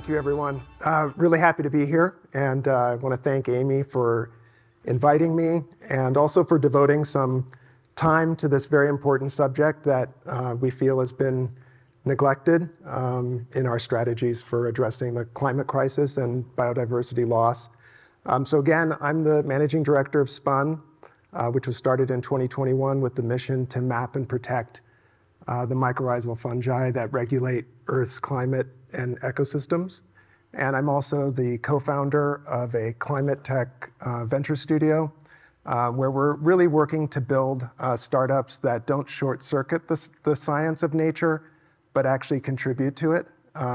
Thank you, everyone. Really happy to be here, and I want to thank Amy for inviting me and also for devoting some time to this very important subject that we feel has been neglected in our strategies for addressing the climate crisis and biodiversity loss. So again, I'm the managing director of SPUN, which was started in 2021 with the mission to map and protect the mycorrhizal fungi that regulate Earth's climate and ecosystems. And I'm also the co-founder of a climate tech venture studio where we're really working to build startups that don't short circuit the science of nature, but actually contribute to it,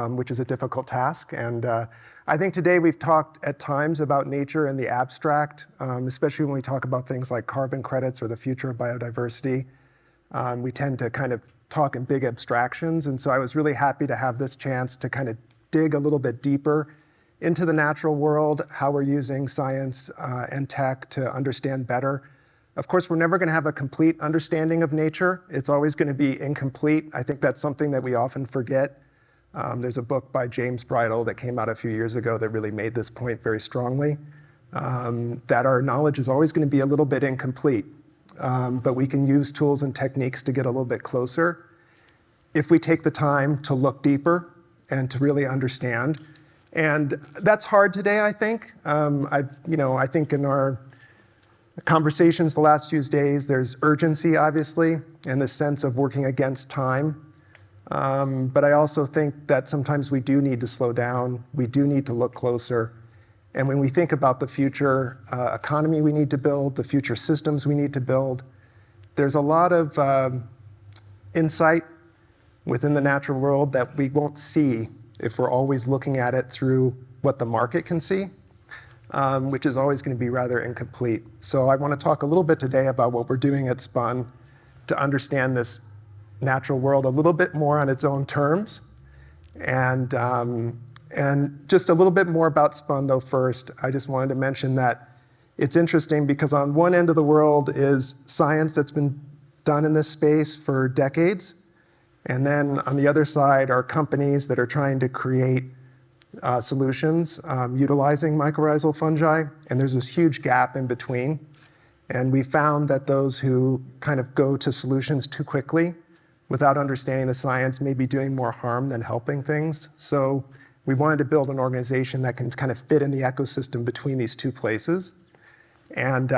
which is a difficult task. And I think today we've talked at times about nature in the abstract, especially when we talk about things like carbon credits or the future of biodiversity. We tend to kind of talk in big abstractions. And so I was really happy to have this chance to kind of dig a little bit deeper into the natural world, how we're using science and tech to understand better. Of course, we're never going to have a complete understanding of nature. It's always going to be incomplete. I think that's something that we often forget. There's a book by James Bridle that came out a few years ago that really made this point very strongly, that our knowledge is always going to be a little bit incomplete. But we can use tools and techniques to get a little bit closer if we take the time to look deeper and to really understand. And that's hard today, I think. I think in our conversations the last few days, there's urgency, obviously, and the sense of working against time. But I also think that sometimes we do need to slow down. We do need to look closer. And when we think about the future economy we need to build, the future systems we need to build, there's a lot of insight within the natural world that we won't see if we're always looking at it through what the market can see, which is always going to be rather incomplete. So I want to talk a little bit today about what we're doing at SPUN to understand this natural world a little bit more on its own terms. And just a little bit more about SPUN, though, first. I just wanted to mention that it's interesting because on one end of the world is science that's been done in this space for decades. And then on the other side are companies that are trying to create solutions utilizing mycorrhizal fungi. And there's this huge gap in between. And we found that those who kind of go to solutions too quickly without understanding the science may be doing more harm than helping things. So we wanted to build an organization that can kind of fit in the ecosystem between these two places. And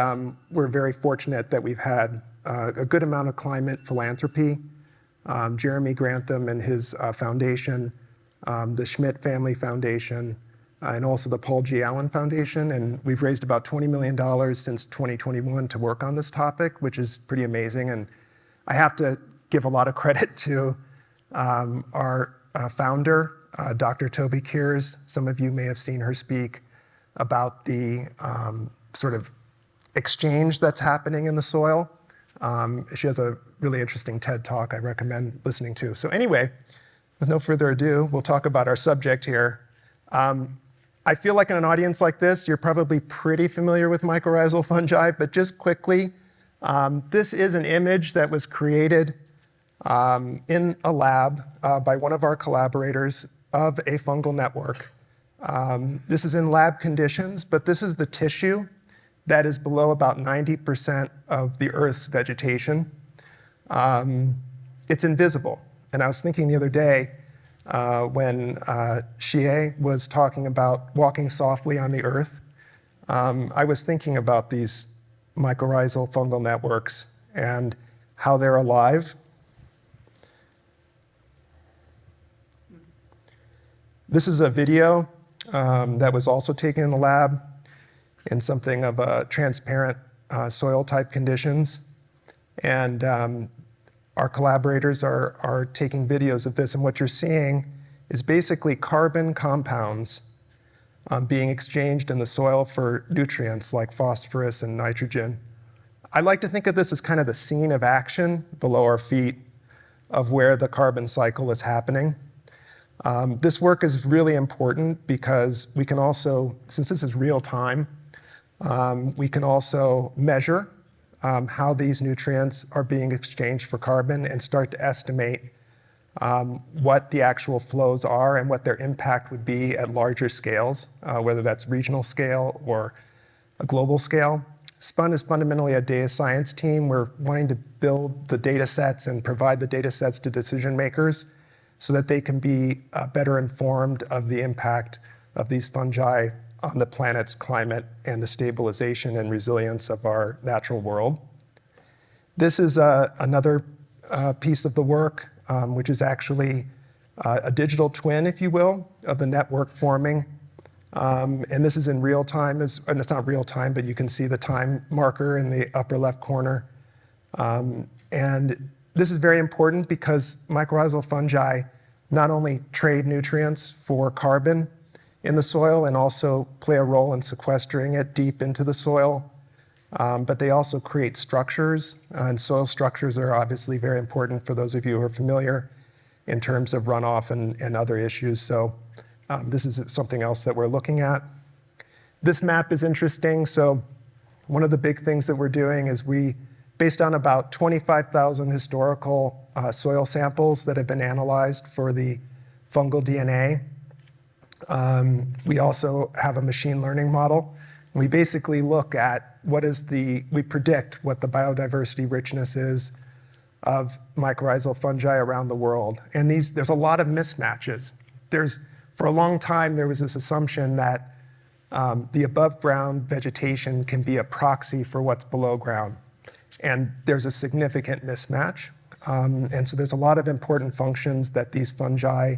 we're very fortunate that we've had a good amount of climate philanthropy. Jeremy Grantham and his foundation, the Schmidt Family Foundation, and also the Paul G. Allen Foundation. And we've raised about $20 million since 2021 to work on this topic, which is pretty amazing. And I have to give a lot of credit to our founder, Dr. Toby Kears. Some of you may have seen her speak about the sort of exchange that's happening in the soil. She has a really interesting TED Talk I recommend listening to. So anyway, with no further ado, we'll talk about our subject here. I feel like in an audience like this, you're probably pretty familiar with mycorrhizal fungi, but just quickly, this is an image that was created in a lab by one of our collaborators of a fungal network. This is in lab conditions, but this is the tissue that is below about 90% of the Earth's vegetation. It's invisible. And I was thinking the other day when Xie was talking about walking softly on the Earth, I was thinking about these mycorrhizal fungal networks and how they're alive. This is a video that was also taken in the lab in something of a transparent soil type conditions. And our collaborators are taking videos of this. And what you're seeing is basically carbon compounds being exchanged in the soil for nutrients like phosphorus and nitrogen. I like to think of this as kind of the scene of action below our feet of where the carbon cycle is happening. This work is really important because we can also, since this is real time, we can also measure how these nutrients are being exchanged for carbon and start to estimate what the actual flows are and what their impact would be at larger scales, whether that's regional scale or a global scale. SPUN is fundamentally a data science team. We're wanting to build the data sets and provide the data sets to decision makers so that they can be better informed of the impact of these fungi on the planet's climate and the stabilization and resilience of our natural world. This is another piece of the work, which is actually a digital twin, if you will, of the network forming. And this is in real time, and it's not real time, but you can see the time marker in the upper left corner. And this is very important because mycorrhizal fungi not only trade nutrients for carbon in the soil and also play a role in sequestering it deep into the soil, but they also create structures, and soil structures are obviously very important for those of you who are familiar in terms of runoff and other issues. So this is something else that we're looking at. This map is interesting. So one of the big things that we're doing is based on about 25,000 historical soil samples that have been analyzed for the fungal DNA, we also have a machine learning model. We basically look at we predict what the biodiversity richness is of mycorrhizal fungi around the world. And there's a lot of mismatches. For a long time, there was this assumption that the above ground vegetation can be a proxy for what's below ground. And there's a significant mismatch. And so there's a lot of important functions that these fungi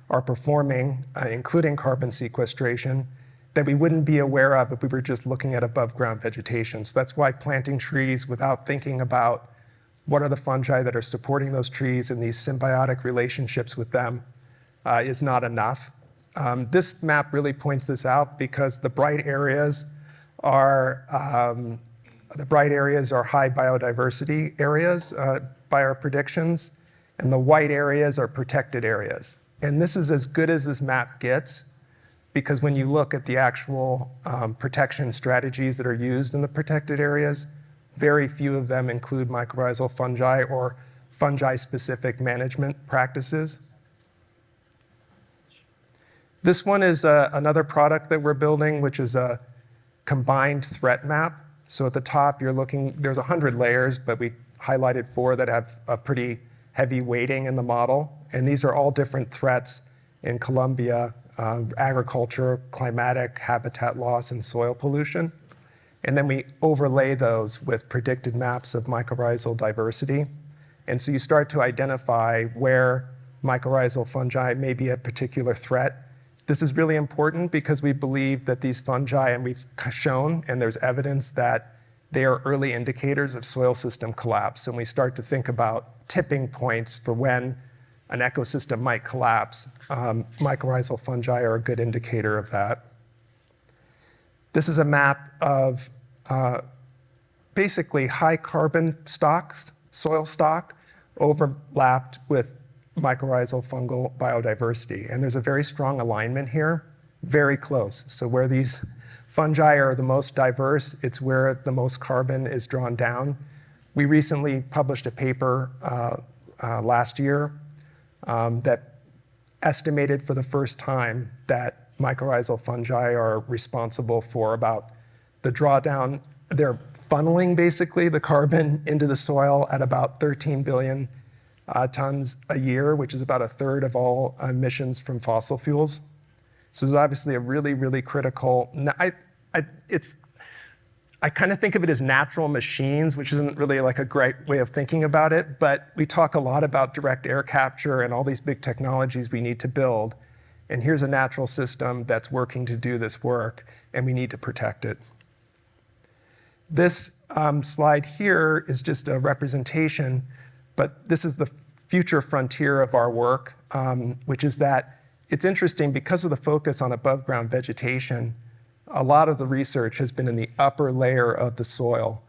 are performing, including carbon sequestration, that we wouldn't be aware of if we were just looking at above ground vegetation. So that's why planting trees without thinking about what are the fungi that are supporting those trees and these symbiotic relationships with them is not enough. This map really points this out because the bright areas are high biodiversity areas by our predictions, and the white areas are protected areas. And this is as good as this map gets, because when you look at the actual protection strategies that are used in the protected areas, very few of them include mycorrhizal fungi or fungi-specific management practices. This one is another product that we're building, which is a combined threat map. So at the top, there's 100 layers, but we highlighted 4 that have a pretty heavy weighting in the model. And these are all different threats in Colombia: agriculture, climatic, habitat loss, and soil pollution. And then we overlay those with predicted maps of mycorrhizal diversity. And so you start to identify where mycorrhizal fungi may be a particular threat. This is really important because we believe that these fungi, and we've shown, and there's evidence that they are early indicators of soil system collapse. And we start to think about tipping points for when an ecosystem might collapse. Mycorrhizal fungi are a good indicator of that. This is a map of basically high carbon stocks, soil stock, overlapped with mycorrhizal fungal biodiversity. And there's a very strong alignment here, very close. So where these fungi are the most diverse, it's where the most carbon is drawn down. We recently published a paper last year that estimated for the first time that mycorrhizal fungi are responsible for about the drawdown. They're funneling basically the carbon into the soil at about 13 billion tons a year, which is about 1/3 of all emissions from fossil fuels. So it's obviously a really, really critical. I kind of think of it as natural machines, which isn't really like a great way of thinking about it, but we talk a lot about direct air capture and all these big technologies we need to build. And here's a natural system that's working to do this work, and we need to protect it. This slide here is just a representation, but this is the future frontier of our work, which is that it's interesting because of the focus on above ground vegetation. A lot of the research has been in the upper layer of the soil.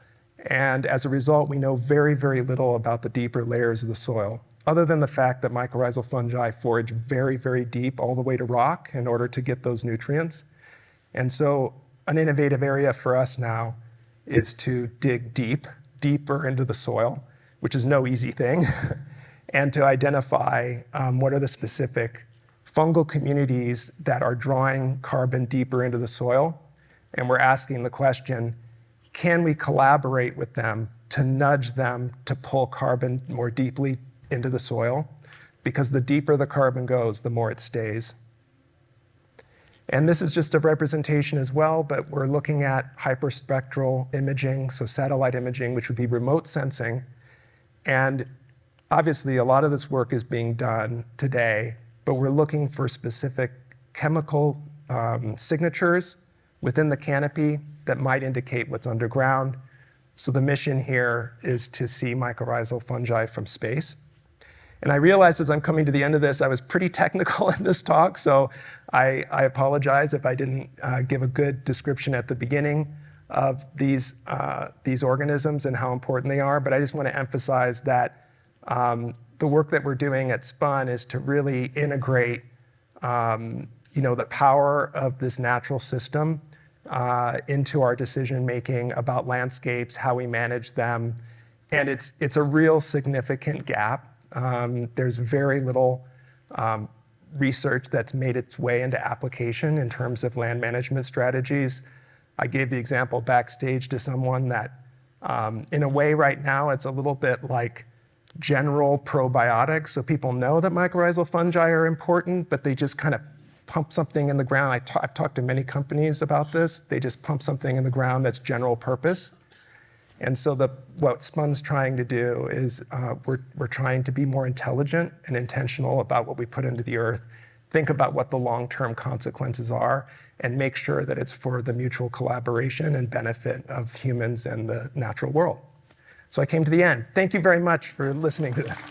And as a result, we know very, very little about the deeper layers of the soil, other than the fact that mycorrhizal fungi forage very, very deep all the way to rock in order to get those nutrients. And so an innovative area for us now is to dig deeper into the soil, which is no easy thing, and to identify what are the specific fungal communities that are drawing carbon deeper into the soil. And we're asking the question, can we collaborate with them to nudge them to pull carbon more deeply into the soil? Because the deeper the carbon goes, the more it stays. And this is just a representation as well, but we're looking at hyperspectral imaging, so satellite imaging, which would be remote sensing. And obviously, a lot of this work is being done today, but we're looking for specific chemical signatures within the canopy that might indicate what's underground. So the mission here is to see mycorrhizal fungi from space. And I realized as I'm coming to the end of this, I was pretty technical in this talk, so I apologize if I didn't give a good description at the beginning of these organisms and how important they are, but I just want to emphasize that the work that we're doing at SPUN is to really integrate the power of this natural system into our decision-making about landscapes, how we manage them, and it's a real significant gap. There's very little research that's made its way into application in terms of land management strategies. I gave the example backstage to someone that in a way right now it's a little bit like general probiotics. So people know that mycorrhizal fungi are important, but they just kind of pump something in the ground. I've talked to many companies about this. They just pump something in the ground that's general purpose. And so what SPUN's trying to do is we're trying to be more intelligent and intentional about what we put into the earth, think about what the long-term consequences are, and make sure that it's for the mutual collaboration and benefit of humans and the natural world. So I came to the end. Thank you very much for listening to this.